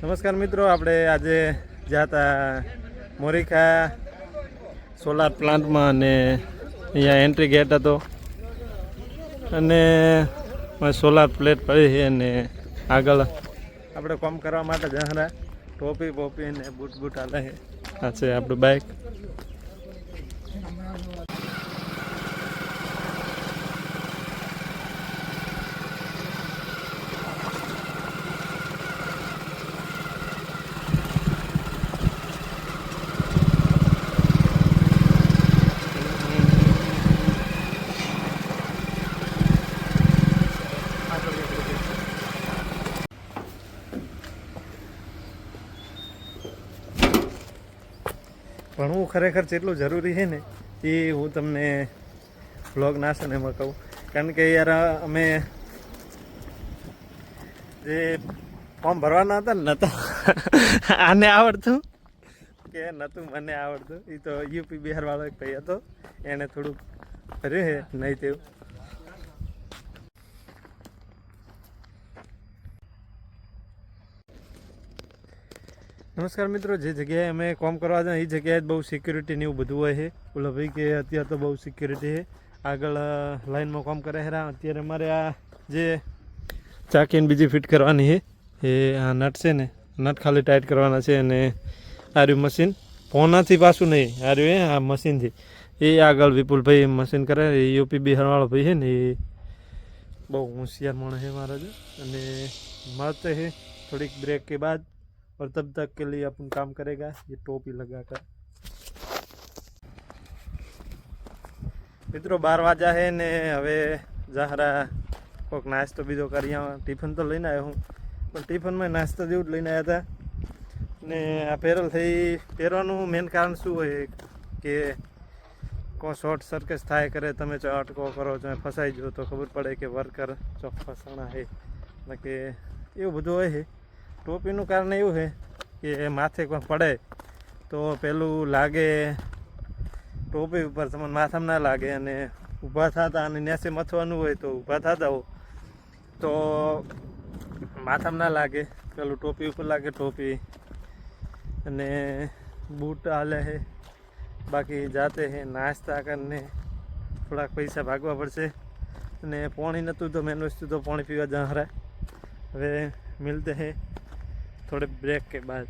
નમસ્કાર મિત્રો, આપણે આજે જ્યાં હતા મોરીખા સોલાર પ્લાન્ટમાં અને અહીંયા એન્ટ્રી ગેટ હતો અને સોલાર પ્લેટ પડી છે અને આગળ આપણે કામ કરવા માટે જહરા ટોપી બોપી ને બૂટ બૂટ હાલે છે. આ છે આપણું બાઇક. ભણવું ખરેખર જેટલું જરૂરી છે ને એ હું તમને વ્લોગ ના છે ને એમાં કહું. કારણ કે યાર અમે જે ફોર્મ ભરવાના હતા ને નહોતા આને આવડતું કે નહોતું મને આવડતું. એ તો યુપી બિહાર વાળો એક ભાઈ હતો, એણે થોડુંક ભર્યું છે નહીં તેવું. નમસ્કાર મિત્રો, જે જગ્યાએ અમે કામ કરવા જાય એ જગ્યાએ બહુ સિક્યુરિટી ને એવું બધું હોય છે. બોલો ભાઈ કે અત્યારે તો બહુ સિક્યુરિટી છે. આગળ લાઈનમાં કામ કરે છે. અત્યારે અમારે આ જે ચાકીને બીજી ફિટ કરવાની છે એ આ નટ છે ને, નટ ખાલી ટાઈટ કરવાના છે. અને આ રહ્યું મશીન, ફોનાથી પાછું નહીં, આ રહ્યું આ મશીનથી. એ આગળ વિપુલભાઈ મશીન કરે, એ યુપી બિહારવાળો ભાઈ છે ને, એ બહુ હોશિયાર માણસ છે મારા જો. અને मरते हैं थोड़ी ब्रेक के बाद और तब तक के लिए अपन काम करेगा ये टोपी लगाकर. મિત્રો 12 વાગ્યા છે ને હવે જહરા કોઈક નાસ્તો બીજો કરી આવા. ટિફિન તો લઈને આવ્યો હું, પણ ટિફિનમાં નાસ્તો જેવું જ લઈને આવ્યા હતા. ને આ પેરોલ થઈ પહેરવાનું મેન કારણ શું હોય કે કોઈ શોર્ટ સર્કિટ થાય કરે, તમે જો અટકો કરો છો ફસાઈ જાઓ તો ખબર પડે કે વર્કર ચોક ફસાણા છે ને કે એવું બધું હોય છે. ટોપીનું કારણ એવું છે કે માથે કોઈ પડે તો પેલું લાગે ટોપી ઉપર, તમને માથામાં ના લાગે. અને ઊભા થતા અને નેસે મથવાનું હોય તો ઊભા થતા હો તો માથામાં ના લાગે, પેલું ટોપી ઉપર લાગે ટોપી. અને બૂટ હાલે છે. બાકી જાતે હે નાસ્તા કરીને થોડાક પૈસા ભાગવા પડશે. અને પાણી નહોતું તો મેન વસ્તુ તો પાણી પીવા જહરા. હવે મિલતે હે થોડે ब्रेक के बाद.